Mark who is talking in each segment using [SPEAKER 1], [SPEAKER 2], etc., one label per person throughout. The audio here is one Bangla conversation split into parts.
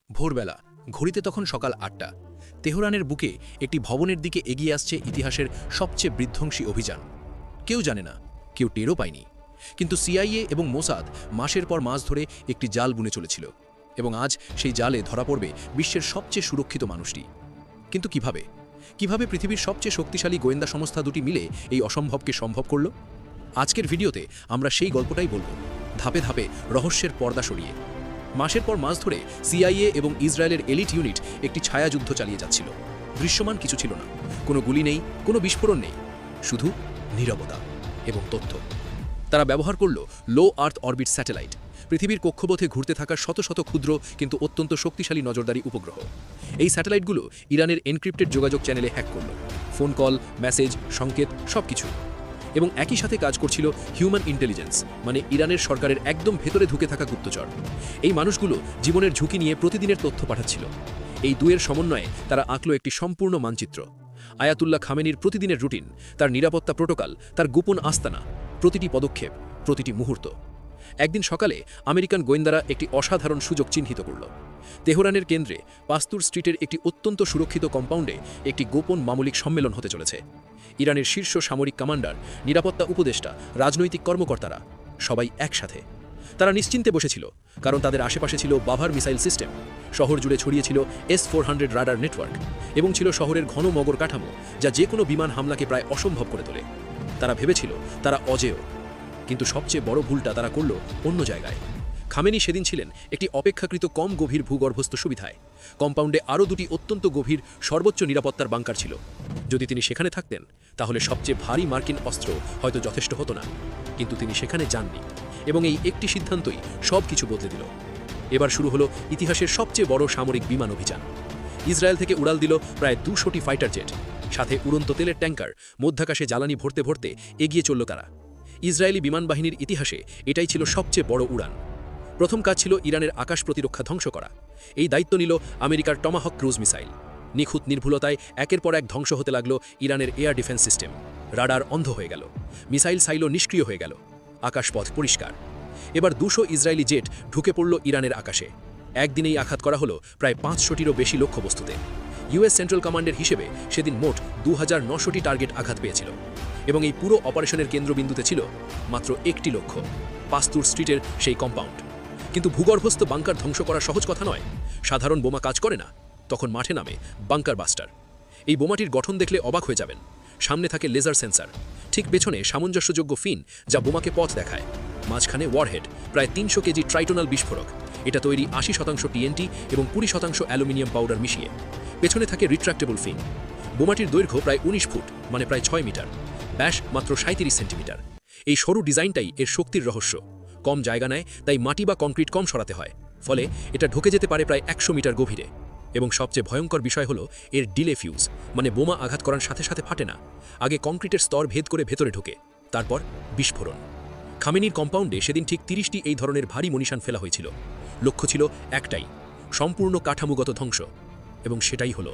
[SPEAKER 1] ভোরবেলা ঘড়িতে তখন সকাল ৮টা। তেহরানের বুকে একটি ভবনের দিকে এগিয়ে আসছে ইতিহাসের সবচেয়ে বিধ্বংসী অভিযান। কেউ জানে না, কেউ টেরও পায়নি, কিন্তু সিআইএ এবং মোসাদ মাসের পর মাস ধরে একটি জাল বুনে চলেছিল, এবং আজ সেই জালে ধরা পড়বে বিশ্বের সবচেয়ে সুরক্ষিত মানুষটি। কিন্তু কিভাবে পৃথিবীর সবচেয়ে শক্তিশালী গোয়েন্দা সংস্থা দুটি মিলে এই অসম্ভবকে সম্ভব করল? আজকের ভিডিওতে আমরা সেই গল্পটাই বলব, ধাপে ধাপে রহস্যের পর্দা সরিয়ে। মাসের পর মাস ধরে সিআইএ এবং ইসরায়েলের এলিট ইউনিট একটি ছায়াযুদ্ধ চালিয়ে যাচ্ছিল। দৃশ্যমান কিছু ছিল না, কোনো গুলি নেই, কোনো বিস্ফোরণ নেই, শুধু নীরবতা এবং তথ্য। তারা ব্যবহার করল লো আর্থ অরবিট স্যাটেলাইট, পৃথিবীর কক্ষপথে ঘুরতে থাকা শত শত ক্ষুদ্র কিন্তু অত্যন্ত শক্তিশালী নজরদারি উপগ্রহ। এই স্যাটেলাইটগুলো ইরানের এনক্রিপ্টেড যোগাযোগ চ্যানেলে হ্যাক করল, ফোন কল, মেসেজ, সংকেত সবকিছু। এবং একই সাথে কাজ করছিল হিউম্যান ইন্টেলিজেন্স, মানে ইরানের সরকারের একদম ভেতরে ঢুকে থাকা গুপ্তচর। এই মানুষগুলো জীবনের ঝুঁকি নিয়ে প্রতিদিনের তথ্য পাঠাচ্ছিল। এই দুয়ের সমন্বয়ে তারা আঁকল একটি সম্পূর্ণ মানচিত্র। আয়াতুল্লাহ খামেনির প্রতিদিনের রুটিন, তার নিরাপত্তা প্রোটোকল, তার গোপন আস্তানা, প্রতিটি পদক্ষেপ, প্রতিটি মুহূর্ত। একদিন সকালে আমেরিকান গোয়েন্দারা একটি অসাধারণ সুযোগ চিহ্নিত করল। তেহরানের কেন্দ্রে পাস্তুর স্ট্রিটের একটি অত্যন্ত সুরক্ষিত কম্পাউন্ডে একটি গোপন মামলিক সম্মেলন হতে চলেছে। ইরানের শীর্ষ সামরিক কমান্ডার, নিরাপত্তা উপদেষ্টা, রাজনৈতিক কর্মকর্তারা সবাই একসাথে। তারা নিশ্চিন্তে বসেছিল, কারণ তাদের আশেপাশে ছিল বাভার মিসাইল সিস্টেম, শহর জুড়ে ছড়িয়েছিল S-400 রাডার নেটওয়ার্ক, এবং ছিল শহরের ঘন মগর কাঠামো, যা যে কোনো বিমান হামলাকে প্রায় অসম্ভব করে তোলে। তারা ভেবেছিল তারা অজেয়, কিন্তু সবচেয়ে বড় ভুলটা তারা করল অন্য জায়গায়। খামেনি সেদিন ছিলেন একটি অপেক্ষাকৃত কম গভীর ভূগর্ভস্থ সুবিধায়। কম্পাউন্ডে আরও দুটি অত্যন্ত গভীর সর্বোচ্চ নিরাপত্তার বাংকার ছিল। যদি তিনি সেখানে থাকতেন, তাহলে সবচেয়ে ভারী মার্কিন অস্ত্র হয়তো যথেষ্ট হতো না। কিন্তু তিনি সেখানে যাননি, এবং এই একটি সিদ্ধান্তই সব কিছু বদলে দিল। এবার শুরু হলো ইতিহাসের সবচেয়ে বড় সামরিক বিমান অভিযান। ইসরায়েল থেকে উড়াল দিল প্রায় 200টি ফাইটার জেট, সাথে উড়ন্ত তেলের ট্যাঙ্কার। মধ্যাকাশে জ্বালানি ভরতে ভরতে এগিয়ে চলল তারা। ইসরায়েলি বিমান বাহিনীর ইতিহাসে এটাই ছিল সবচেয়ে বড় উড়ান। প্রথম কাজ ছিল ইরানের আকাশ প্রতিরক্ষা ধ্বংস করা। এই দায়িত্ব নিল আমেরিকার টমাহক ক্রুজ মিসাইল। নিখুঁত নির্ভুলতায় একের পর এক ধ্বংস হতে লাগল ইরানের এয়ার ডিফেন্স সিস্টেম। রাডার অন্ধ হয়ে গেল, মিসাইল সাইলো নিষ্ক্রিয় হয়ে গেল, আকাশপথ পরিষ্কার। এবার 200 ইসরায়েলি জেট ঢুকে পড়ল ইরানের আকাশে। একদিনেই আঘাত করা হলো প্রায় 500টিরও বেশি লক্ষ্যবস্তুতে। ইউএস সেন্ট্রাল কমান্ডের হিসেবে সেদিন মোট 2900টি টার্গেট আঘাত পেয়েছিল, এবং এই পুরো অপারেশনের কেন্দ্রবিন্দুতে ছিল মাত্র একটি লক্ষ্য, পাস্তুর স্ট্রিটের সেই কম্পাউন্ড। কিন্তু ভূগর্ভস্থ বাংকার ধ্বংস করা সহজ কথা নয়। সাধারণ বোমা কাজ করে না। তখন মাঠে নামে বাংকার বাস্টার। এই বোমাটির গঠন দেখলে অবাক হয়ে যাবেন। সামনে থাকে লেজার সেন্সার, ঠিক পেছনে সামঞ্জস্যযোগ্য ফিন, যা বোমাকে পথ দেখায়। মাঝখানে ওয়ারহেড, প্রায় 300 কেজি ট্রাইটোনাল বিস্ফোরক। এটা তৈরি 80% TNT এবং 20% অ্যালুমিনিয়াম পাউডার মিশিয়ে। পেছনে থাকে রিট্রাক্টেবল ফিন। বোমাটির দৈর্ঘ্য প্রায় 19 ফুট, মানে প্রায় 6 মিটার। ব্যাস মাত্র 37 সেন্টিমিটার। এই সরু ডিজাইনটাই এর শক্তির রহস্য। কম জায়গা নেয়, তাই মাটি বা কংক্রিট কম সরাতে হয়। ফলে এটা ঢুকে যেতে পারে প্রায় 100 মিটার গভীরে। এবং সবচেয়ে ভয়ঙ্কর বিষয় হলো এর ডিলে ফিউজ, মানে বোমা আঘাত করার সাথে সাথে ফাটে না। আগে কংক্রিটের স্তর ভেদ করে ভেতরে ঢোকে, তারপর বিস্ফোরণ। খামেনির কম্পাউন্ডে সেদিন ঠিক 30টি এই ধরনের ভারী মনিশান ফেলা হয়েছিল। লক্ষ্য ছিল একটাই, সম্পূর্ণ কাঠামোগত ধ্বংস। এবং সেটাই হলো।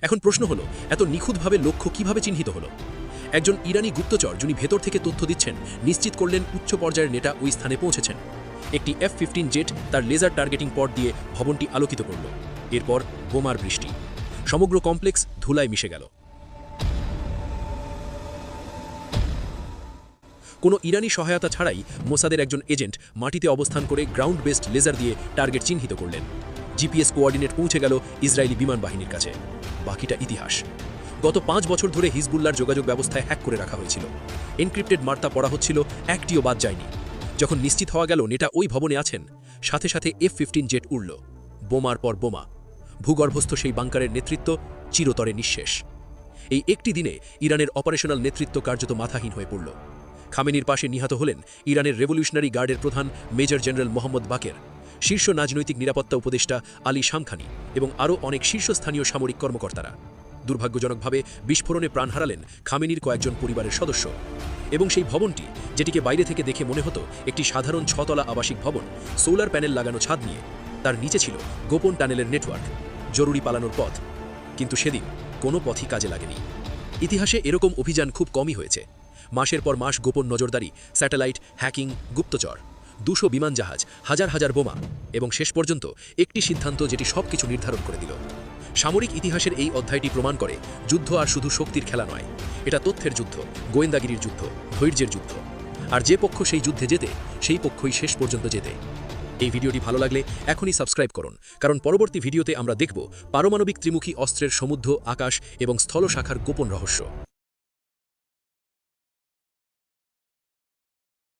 [SPEAKER 1] এখন প্রশ্ন হলো, এত নিখুঁতভাবে লক্ষ্য কিভাবে চিহ্নিত হলো? একজন ইরানি গুপ্তচর, যিনি ভেতর থেকে তথ্য দিচ্ছেন, নিশ্চিত করলেন উচ্চ পর্যায়ের নেতা ওই স্থানে পৌঁছেছেন। একটি F-15 জেট তার লেজার টার্গেটিং পড দিয়ে ভবনটি আলোকিত করল। এরপর বোমার বৃষ্টি। সমগ্র কমপ্লেক্স ধুলায় মিশে গেল। কোনো ইরানি সহায়তা ছাড়াই মোসাদের একজন এজেন্ট মাটিতে অবস্থান করে গ্রাউন্ড বেসড লেজার দিয়ে টার্গেট চিহ্নিত করলেন। জিপিএস কোঅর্ডিনেট পৌঁছে গেল ইসরায়েলি বিমান বাহিনীর কাছে। বাকিটা ইতিহাস। গত 5 বছর ধরে হিজবুল্লাহর যোগাযোগ ব্যবস্থায় হ্যাক করে রাখা হয়েছিল। এনক্রিপ্টেড বার্তা পড়া হচ্ছিল, একটিও বাদ যায়নি। যখন নিশ্চিত হওয়া গেল নেটা ওই ভবনে আছেন, সাথে সাথে F-15 জেট উড়ল। বোমার পর বোমা। ভূগর্ভস্থ সেই বাংকারের নেতৃত্ব চিরতরে নিঃশেষ। এই একটি দিনে ইরানের অপারেশনাল নেতৃত্ব কার্যত মাথাহীন হয়ে পড়ল। খামেনির পাশে নিহত হলেন ইরানের রেভলিউশনারি গার্ডের প্রধান মেজর জেনারেল মোহাম্মদ বাকের, শীর্ষ রাজনৈতিক নিরাপত্তা উপদেষ্টা আলী শামখানি, এবং আরও অনেক শীর্ষস্থানীয় সামরিক কর্মকর্তারা। দুর্ভাগ্যজনকভাবে বিস্ফোরণে প্রাণ হারালেন খামেনির কয়েকজন পরিবারের সদস্য। এবং সেই ভবনটি, যেটিকে বাইরে থেকে দেখে মনে হতো একটি সাধারণ 6 তলা আবাসিক ভবন, সোলার প্যানেল লাগানো ছাদ নিয়ে, তার নিচে ছিল গোপন টানেলের নেটওয়ার্ক, জরুরি পালানোর পথ। কিন্তু সেদিন কোনো পথই কাজে লাগেনি। ইতিহাসে এরকম অভিযান খুব কমই হয়েছে। মাসের পর মাস গোপন নজরদারি, স্যাটেলাইট, হ্যাকিং, গুপ্তচর। 200 বিমান জাহাজ, হাজার হাজার বোমা এবং শেষ পর্যন্ত একটি সিদ্ধান্ত যেটি সবকিছু নির্ধারণ করে দিল। সামরিক ইতিহাসের এই অধ্যায়টি প্রমাণ করে যুদ্ধ আর শুধু শক্তির খেলা নয়, এটা তথ্যের যুদ্ধ, গোয়েন্দাগিরির যুদ্ধ, ধৈর্যের যুদ্ধ। আর যে পক্ষ সেই যুদ্ধে জেতে সেই পক্ষই শেষ পর্যন্ত জেতে। এই ভিডিওটি ভালো লাগলে এখনই সাবস্ক্রাইব করুন, কারণ পরবর্তী ভিডিওতে আমরা দেখব পারমাণবিক ত্রিমুখী অস্ত্রের সমুদ্র, আকাশ এবং স্থল শাখার গোপন রহস্য।